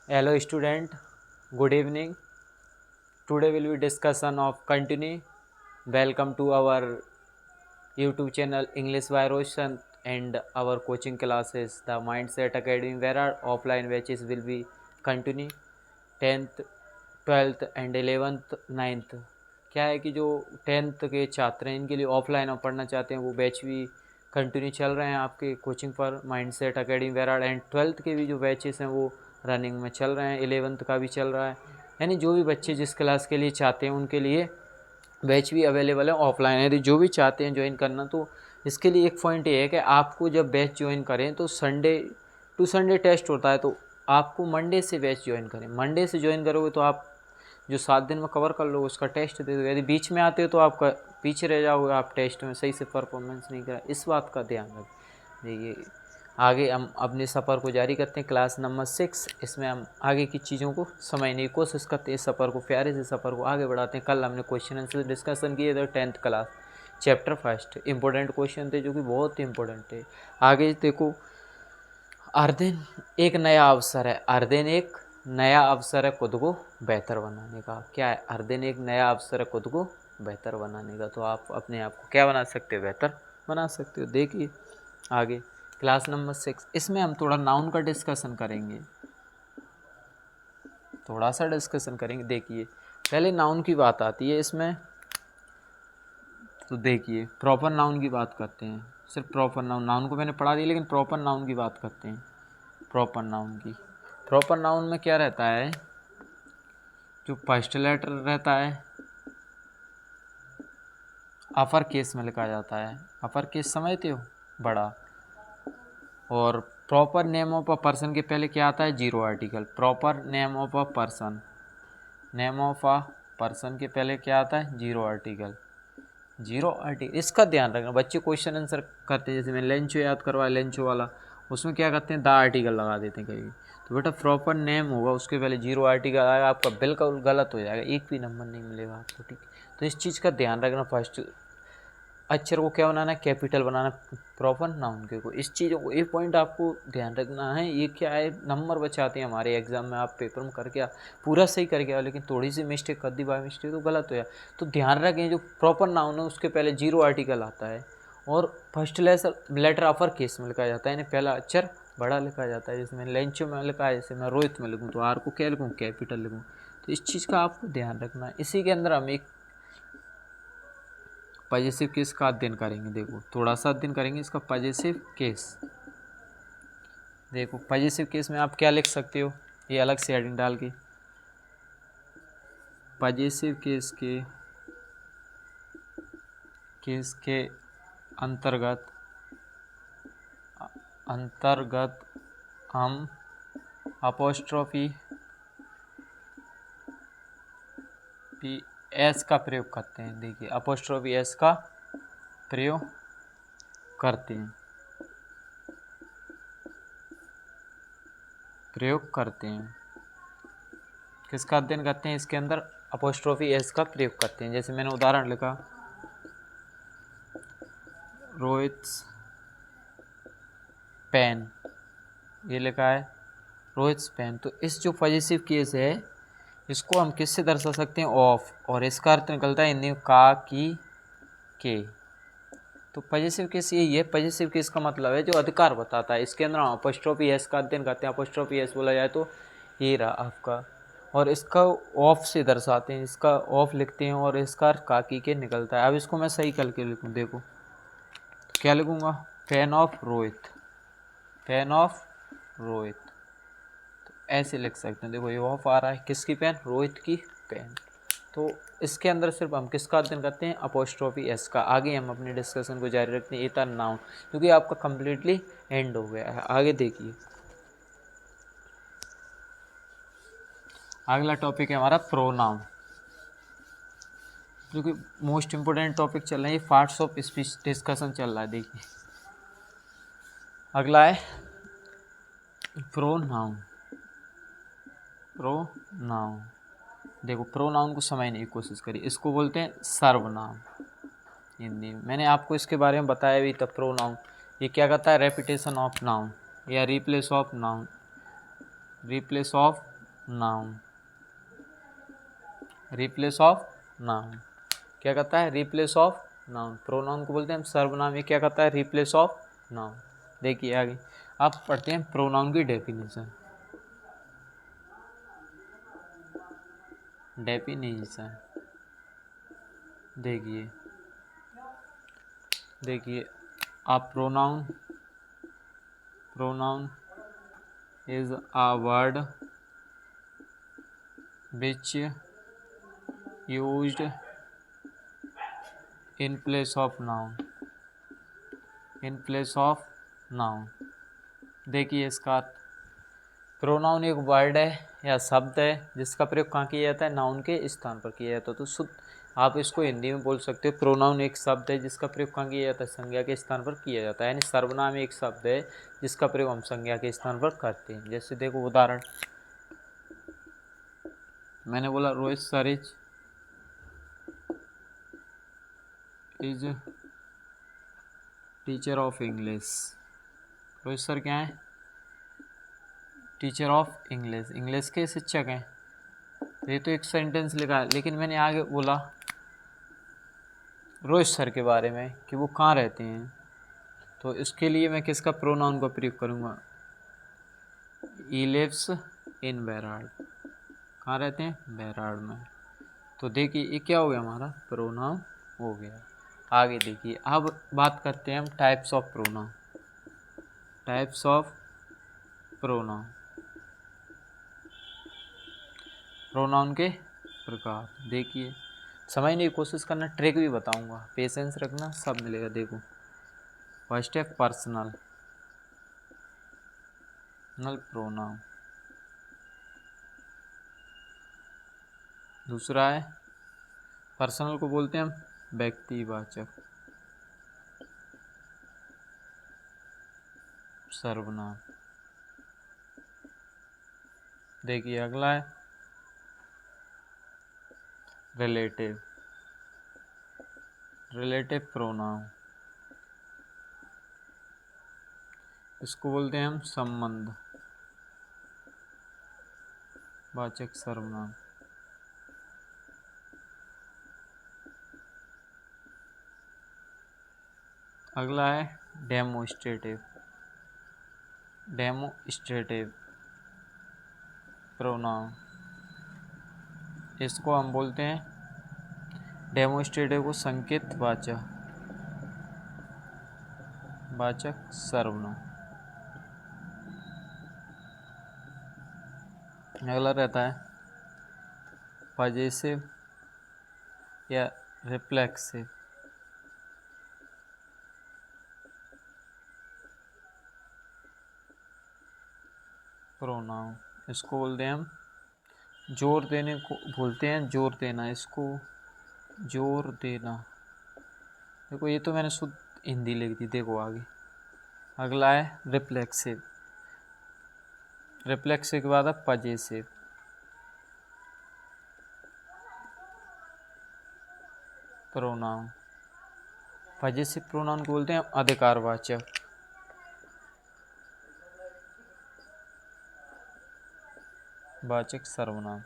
Hello student, good evening. Today will be discussion of continue. Welcome to our YouTube channel English by Roshan and our coaching classes the Mindset Academy where our offline batches will be continue 10th, 12th and 11th, 9th. क्या है कि जो 10th के छात्र हैं इनके लिए offline आप पढ़ना चाहते हैं वो बैच भी कंटिन्यू चल रहे हैं आपके कोचिंग पर माइंडसेट एकेडमी वेराड एंड 12th के भी जो बैचेस हैं वो रनिंग में चल रहे हैं, 11th का भी चल रहा है। यानी जो भी बच्चे जिस क्लास के लिए चाहते हैं उनके लिए बैच भी अवेलेबल है ऑफलाइन। यदि जो भी चाहते हैं ज्वाइन करना तो इसके लिए एक पॉइंट ये है कि आपको जब बैच ज्वाइन करें तो संडे टू संडे टेस्ट होता है, तो आपको मंडे से बैच ज्वाइन करें। मंडे से ज्वाइन करोगे तो आप जो 7 दिन में कवर कर लो उसका टेस्ट दे दो। यदि बीच में आते हो तो आपका पीछे रह जाओगे, आप टेस्ट में सही से परफॉर्मेंस नहीं करा। इस बात का ध्यान रख देखिए। आगे हम अपने सफ़र को जारी करते हैं, क्लास नंबर 6। इसमें हम आगे की चीज़ों को समझने की कोशिश करते हैं, इस सफ़र को प्यारे से सफ़र को आगे बढ़ाते हैं। कल हमने क्वेश्चन आंसर डिस्कशन किए थे 10th class chapter first. Important question थे जो कि बहुत इंपॉर्टेंट थे। आगे देखो, हर दिन एक नया अवसर है। हर दिन एक नया अवसर है खुद को बेहतर बनाने का। क्या है? हर दिन एक नया अवसर है खुद को बेहतर बनाने का। तो आप अपने आप को क्या बना सकते हो? बेहतर बना सकते हो। देखिए आगे क्लास नंबर 6, इसमें हम थोड़ा नाउन का डिस्कशन करेंगे, थोड़ा सा डिस्कशन करेंगे। देखिए पहले नाउन की बात आती है इसमें, तो देखिए प्रॉपर नाउन की बात करते हैं। सिर्फ प्रॉपर नाउन, नाउन को मैंने पढ़ा दिया लेकिन प्रॉपर नाउन की बात करते हैं। प्रॉपर नाउन की, प्रॉपर नाउन में क्या रहता है? जो फर्स्ट लेटर रहता है अपर केस में लिखा जाता है। अपर केस समझते हो? बड़ा। और proper name of a person के पहले क्या आता है? Zero article. Proper name of a person, name of a person के पहले क्या आता है? Zero article. जीरो आर्टिकल, इसका ध्यान रखना। बच्चे क्वेश्चन आंसर करते हैं, जैसे मैंने लेंचो याद करवाया, लेंचो वाला, उसमें क्या करते हैं? द आर्टिकल लगा देते हैं कहीं। तो बेटा प्रॉपर नेम होगा उसके पहले जीरो आर्टिकल आएगा, आपका बिल्कुल गलत हो जाएगा, एक भी नंबर नहीं मिलेगा आपको। ठीक, तो इस चीज़ का ध्यान रखना। फर्स्ट अक्षर को क्या बनाना है? कैपिटल बनाना प्रॉपर नाउन के को। इस चीज़ों को, एक पॉइंट आपको ध्यान रखना है। ये क्या है? नंबर बचाते हैं हमारे एग्जाम में। आप पेपर में करके पूरा सही करके आओ, लेकिन थोड़ी सी मिस्टेक कर दी बाय मिस्टेक तो गलत हो जाए। तो ध्यान रखें जो प्रॉपर नाउन है उसके पहले जीरो आर्टिकल आता है और फर्स्ट लेटर अपर केस में लिखा जाता है, यानी पहला अक्षर बड़ा लिखा जाता है। जिसमें लेंचो में लिखा है, जैसे मैं रोहित में लिखूँ तो आर को क्या लिखूँ? कैपिटल लिखूँ। तो इस चीज़ का आपको ध्यान रखना है। इसी के अंदर हम एक पॉजिटिव केस का अध्ययन करेंगे। देखो थोड़ा सा अध्ययन करेंगे इसका पॉजिटिव केस। देखो पॉजिटिव केस में आप क्या लिख सकते हो, ये अलग से हेडिंग डाल के। पॉजिटिव केस के अंतर्गत हम अपोस्ट्रोफी एस का प्रयोग करते हैं। देखिए अपोस्ट्रोफी एस का प्रयोग करते हैं, किसका अध्ययन करते हैं? इसके अंदर अपोस्ट्रोफी एस का प्रयोग करते हैं। जैसे मैंने उदाहरण लिखा, रोहित पेन, ये लिखा है रोहित पेन। तो इस जो पॉजिटिव केस है इसको हम किससे दर्शा सकते हैं? ऑफ, और इसका अर्थ निकलता है न्यू का, की, के। तो पॉजिटिव केस यही है। पॉजिटिव केस का मतलब है जो अधिकार बताता है। इसके अंदर हम अपोस्ट्रोफी एस का अध्ययन करते हैं। अपोस्ट्रोफी एस बोला जाए तो ये रहा आपका, और इसका ऑफ से दर्शाते हैं, इसका ऑफ लिखते हैं और इसका अर्थ काकी के निकलता है। अब इसको मैं सही करके लिखूँ, देखो तो क्या लिखूँगा? Pain of Rohit, pain of Rohit. तो ऐसे लिख सकते हैं। देखो ये ऑफ आ रहा है, किसकी पेन? रोहित की पेन। तो इसके अंदर सिर्फ हम किसका अध्ययन करते हैं? अपोस्ट्रोफी एस का। आगे हम अपने डिस्कशन को जारी रखते हैं। ये था नाउन, क्योंकि आपका कंप्लीटली एंड हो गया है। आगे देखिए, अगला टॉपिक है हमारा प्रोनाउन, जो कि मोस्ट इंपोर्टेंट टॉपिक चल रहा है। ये पार्ट्स ऑफ स्पीच डिस्कशन चल रहा है। देखिए अगला है प्रोनाउन। प्रोनाउन, देखो प्रोनाउन को समझने की कोशिश करिए। इसको बोलते हैं सर्वनाम हिंदी में। मैंने आपको इसके बारे में बताया भी था। प्रोनाउन ये क्या करता है? रेपिटेशन ऑफ नाउन या replace of noun, replace of noun, replace of noun, क्या कहता है, रिप्लेस ऑफ नाउन। प्रोनाउन को बोलते हैं हम सर्वनाम, ये क्या कहता है, रिप्लेस ऑफ नाउन। देखिए आगे आप पढ़ते हैं प्रोनाउन की डेफिनेशन। डेफिनेशन देखिए, देखिए आप pronoun, pronoun is a word which used in place of noun, in place of noun। देखिए इसका प्रोनाउन एक वर्ड है या शब्द है जिसका प्रयोग कहाँ किया जाता है, नाउन के स्थान पर किया जाता है। तो शुद्ध आप इसको हिंदी में बोल सकते हो, प्रोनाउन एक शब्द है जिसका प्रयोग कहाँ किया जाता है, संज्ञा के स्थान पर किया जाता है। यानी सर्वनाम एक शब्द है जिसका प्रयोग हम संज्ञा के स्थान पर करते हैं। जैसे देखो उदाहरण, मैंने बोला Rohit sir is teacher of English. Rohit sir क्या है, टीचर ऑफ इंग्लिश, इंग्लिश के शिक्षक हैं। तो ये तो एक सेंटेंस लिखा है, लेकिन मैंने आगे बोला रोहित सर के बारे में कि वो कहाँ रहते हैं, तो इसके लिए मैं किसका प्रोनाउन का प्रयोग करूँगा, ही लिव्स इन बैराड। कहाँ रहते हैं, बैराड में। तो देखिए ये क्या हो गया, हमारा प्रोनाउन हो गया। आगे देखिए अब बात करते हैं हम types of pronoun. Types of pronoun, pronoun के प्रकार। देखिए समझने की कोशिश करना, ट्रिक भी बताऊंगा, पेशेंस रखना, सब मिलेगा। देखो फर्स्ट है पर्सनल, नल प्रोनाउन। दूसरा है, पर्सनल को बोलते हैं हम व्यक्तिवाचक सर्वनाम। देखिए अगला है रिलेटिव, रिलेटिव प्रोनाउन, इसको बोलते हैं हम संबंध वाचक सर्वनाम। अगला है डेमोस्ट्रेटिव, डेमोस्ट्रेटिव प्रोनाउन, इसको हम बोलते हैं, डेमोस्ट्रेटिव को संकेत वाचक, वाचक सर्वनाम। अगला रहता है पजेसिव या रिफ्लेक्सिव प्रोनाउन, इसको बोलते हैं हम जोर देने को बोलते हैं, जोर देना, इसको जोर देना। देखो ये तो मैंने शुद्ध हिंदी लिख दी, देखो आगे। अगला है रिफ्लेक्सिव, रिफ्लेक्सिव के बाद है पजेसिव प्रोनाउन। पजेसिव प्रोनाउन को बोलते हैं अधिकारवाचक, वाचक सर्वनाम।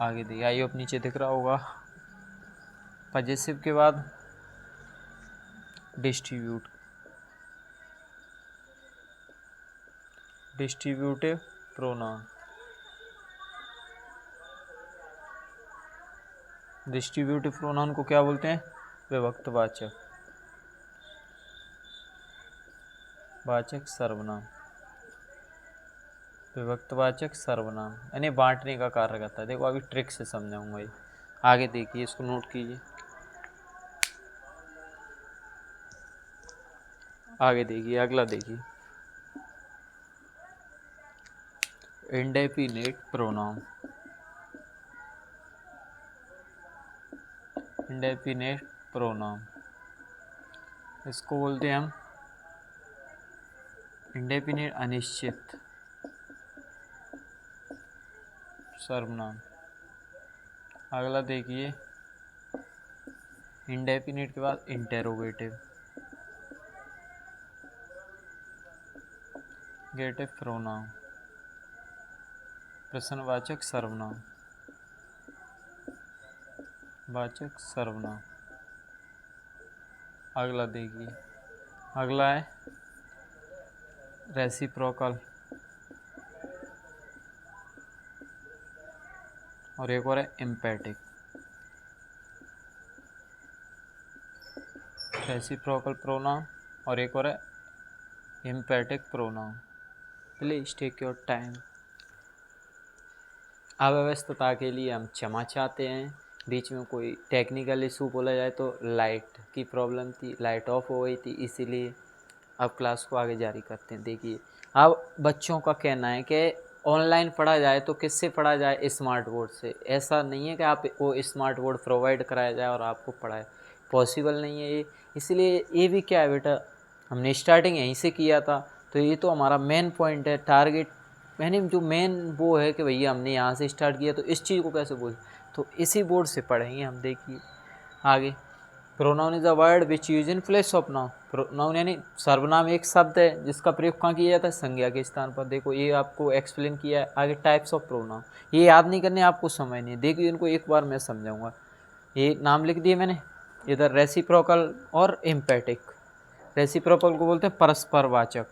आगे देखिए, आई होप नीचे दिख रहा होगा। पजेसिव के बाद distribute, distributive pronoun, distributive pronoun को क्या बोलते हैं, विभक्तवाचक, वाचक सर्वनाम, विभक्तवाचक सर्वनाम, यानी बांटने का कार्य करता है। देखो अभी ट्रिक से समझाऊंगा ये। आगे देखिए, इसको नोट कीजिए। आगे देखिए, अगला देखिए, इंडेफिनिट प्रोनाउन, इंडेफिनिट प्रोनाउन, इसको बोलते हैं हम इंडेफिनिट अनिश्चित सर्वनाम। अगला देखिए, इंडेफिनिट के बाद इंटेरोगेटिव, गेटिव प्रोनाउन, प्रश्नवाचक सर्वनाम, वाचक सर्वनाम। अगला देखिए, अगला है रेसिप्रोकल और एक और है एम्पैटिक। रेसिप्रोकल प्रोनाउन और एक और है emphatic pronoun. Please take your time. अव्यवस्थता के लिए हम क्षमा चाहते हैं। बीच में कोई टेक्निकल इशू बोला जाए तो लाइट की प्रॉब्लम थी, लाइट ऑफ हो गई थी, इसीलिए अब क्लास को आगे जारी करते हैं। देखिए, अब बच्चों का कहना है कि ऑनलाइन पढ़ा जाए तो किससे पढ़ा जाए? स्मार्ट बोर्ड से। ऐसा नहीं है कि आप वो स्मार्ट बोर्ड प्रोवाइड कराया जाए और आपको पढ़ाए, पॉसिबल नहीं है ये। इसलिए ये भी क्या है बेटा, हमने स्टार्टिंग यहीं से किया था, तो ये तो हमारा मेन पॉइंट है, टारगेट मैंने जो मेन वो है कि भैया हमने यहाँ से स्टार्ट किया तो इस चीज़ को कैसे बोल, तो इसी बोर्ड से पढ़ेंगे हम। देखिए आगे, pronoun is a word which use in place of noun. Pronoun यानी सर्वनाम एक शब्द है जिसका प्रयोग कहाँ किया जाता है? संज्ञा के स्थान पर। देखो ये आपको एक्सप्लेन किया है। आगे टाइप्स ऑफ प्रोनाउन, ये याद नहीं करने, आपको समझ नहीं। देखिए इनको एक बार मैं समझाऊंगा। ये नाम लिख दिए मैंने, इधर रेसिप्रोकल और एम्पैटिक। रेसिप्रोकल को बोलते हैं परस्परवाचक।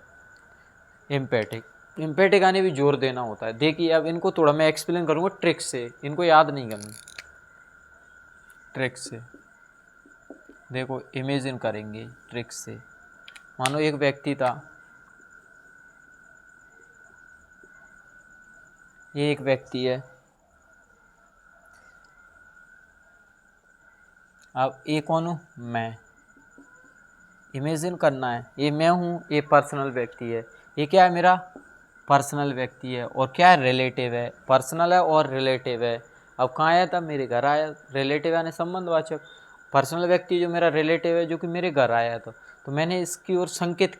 एम्पैटिक आने भी जोर देना होता है। देखिए अब इनको थोड़ा मैं एक्सप्लेन करूंगा ट्रिक से, इनको याद नहीं करना, ट्रिक से। देखो इमेजिन करेंगे ट्रिक से। मानो एक व्यक्ति था, ये एक व्यक्ति है। अब ये कौन हूँ? मैं। इमेजिन करना है, ये मैं हूँ, ये पर्सनल व्यक्ति है। ये क्या है? मेरा पर्सनल व्यक्ति है। और क्या है? रिलेटिव है। पर्सनल है और रिलेटिव है। अब कहाँ आया था? मेरे घर आया। रिलेटिव यानी संबंधवाचक। पर्सनल व्यक्ति जो मेरा रिलेटिव है, जो कि मेरे घर आया था, तो मैंने इसकी ओर संकेत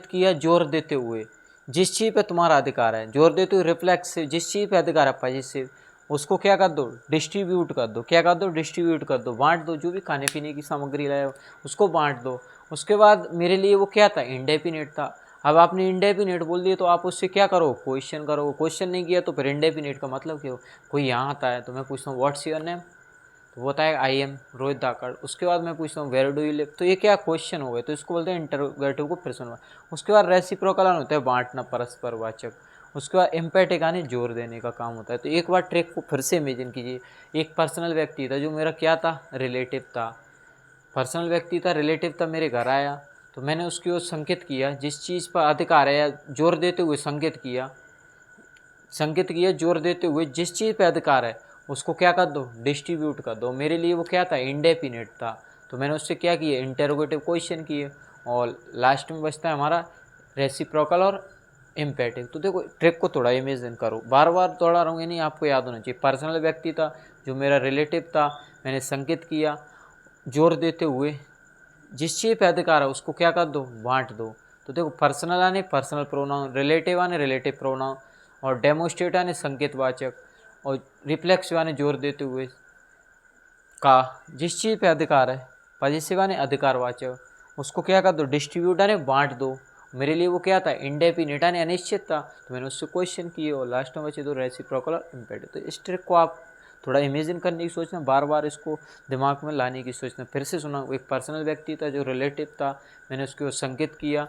किया जोर देते हुए। जिस चीज़ पे तुम्हारा अधिकार है, जोर देते हुए रिफ्लेक्सिव, जिस चीज़ पे अधिकार है पॉजिटिव, उसको क्या कर दो? डिस्ट्रीब्यूट कर दो। क्या कर दो? डिस्ट्रीब्यूट कर दो, बांट दो। जो भी खाने पीने की सामग्री लाए हो उसको बांट दो। उसके बाद मेरे लिए वो क्या था? इंडेफिनिट था। अब आपने इंडेफिनिट बोल दिया तो आप उससे क्या करो? क्वेश्चन करो। क्वेश्चन नहीं किया तो फिर इंडेफिनिट का मतलब क्या हो? कोई यहाँ आता है तो मैं पूछता हूँ व्हाट्स योर नेम, तो वो होता है आई एम रोहित धाकड़। उसके बाद मैं पूछता हूँ वेयर डू यू लिव, तो ये क्या? क्वेश्चन हो गए, तो इसको बोलते हैं इंटरोगेटिव को प्रश्न। उसके बाद रेसिप्रोकल होता है बांटना, परस्पर वाचक। उसके बाद एम्पैटिक आने जोर देने का काम होता है। तो एक बार ट्रिक को फिर से इमेजिन कीजिए। एक पर्सनल व्यक्ति था जो मेरा क्या था? रिलेटिव था। पर्सनल व्यक्ति था, रिलेटिव था, मेरे घर आया तो मैंने उसकी ओर संकेत किया, जिस चीज़ पर अधिकार है, या जोर देते हुए संकेत किया जोर देते हुए, जिस चीज़ पे अधिकार है उसको क्या कर दो? डिस्ट्रीब्यूट कर दो। मेरे लिए वो क्या था? इंडेफिनिट था, तो मैंने उससे क्या किया? इंटेरोगेटिव क्वेश्चन किए। और लास्ट में बचता है हमारा रेसिप्रोकल और एम्पैटिक। तो देखो ट्रिक को थोड़ा इमेजिन करो, बार बार दोहरा रहा हूँ, ये नहीं, आपको याद होना चाहिए। पर्सनल व्यक्ति था जो मेरा रिलेटिव था, मैंने संकेत किया जोर देते हुए, जिस चीज़ पे अधिकार है उसको क्या कर दो? बांट दो। तो देखो पर्सनल आने पर्सनल प्रोनाउन, रिलेटिव आने रिलेटिव प्रोनाउन, और डेमोस्ट्रेट आने संकेतवाचक, और रिफ्लेक्सिव आने जोर देते हुए का, जिस चीज़ पे अधिकार है पॉजिटिव आने अधिकारवाचक, उसको क्या कर दो? डिस्ट्रीब्यूट आने बांट दो। मेरे लिए वो क्या था? इंडेफिनिट आने अनिश्चित था, तो मैंने उससे क्वेश्चन किए और लास्ट में बचे दो रेसिप्रोकल और इम्पैटिक। तो इस ट्रिक को आप थोड़ा इमेजिन करने की सोचना, बार बार इसको दिमाग में लाने की सोचना। फिर से सुना, एक पर्सनल व्यक्ति था जो रिलेटिव था, मैंने उसके ओर संकेत किया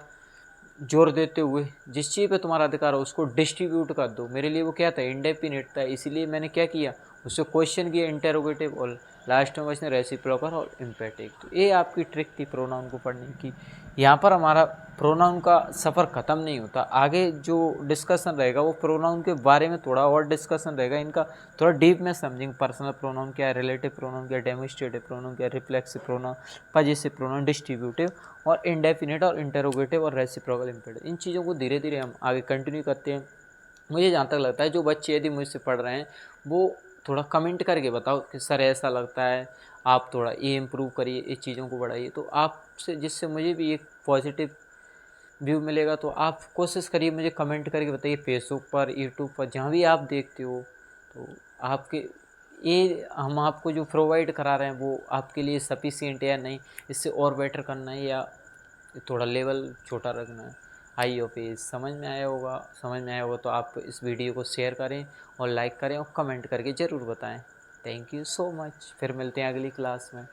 जोर देते हुए, जिस चीज़ पे तुम्हारा अधिकार है उसको डिस्ट्रीब्यूट कर दो। मेरे लिए वो क्या था? इंडेफिनिट था, इसीलिए मैंने क्या किया? उससे क्वेश्चन किया इंटेरोगेटिव, और लास्ट में बचने रेसिप्रोकल और इम्पैटिक। तो ये आपकी ट्रिक थी प्रोनाउन को पढ़ने की। यहाँ पर हमारा प्रोनाउन का सफ़र ख़त्म नहीं होता, आगे जो डिस्कशन रहेगा वो प्रोनाउन के बारे में थोड़ा और डिस्कशन रहेगा। इनका थोड़ा डीप में समझेंगे। पर्सनल प्रोनाउन क्या है, रिलेटिव प्रोनाउन क्या है, डेमोस्ट्रेटिव प्रोनाउन क्या है, reflexive pronoun, positive pronoun, distributive और इंडेफिनिट और इंटेरोगेटिव और रेसिप्रोकल इम्पैटिक। इन चीज़ों को धीरे धीरे हम आगे कंटिन्यू करते हैं। मुझे जहाँ तक लगता है जो बच्चे यदि मुझसे पढ़ रहे हैं वो थोड़ा कमेंट करके बताओ कि सर ऐसा लगता है, आप थोड़ा ये इम्प्रूव करिए, इस चीज़ों को बढ़ाइए, तो आपसे जिससे मुझे भी एक पॉजिटिव व्यू मिलेगा। तो आप कोशिश करिए मुझे कमेंट करके बताइए, फेसबुक पर, यूट्यूब पर, जहाँ भी आप देखते हो। तो आपके ये हम आपको जो प्रोवाइड करा रहे हैं वो आपके लिए सफिशिएंट है या नहीं, इससे और बेटर करना है या थोड़ा लेवल छोटा रखना है। आई ऑफिस समझ में आया होगा तो आप इस वीडियो को शेयर करें और लाइक करें और कमेंट करके ज़रूर बताएं। Thank you so much. फिर मिलते हैं अगली क्लास में।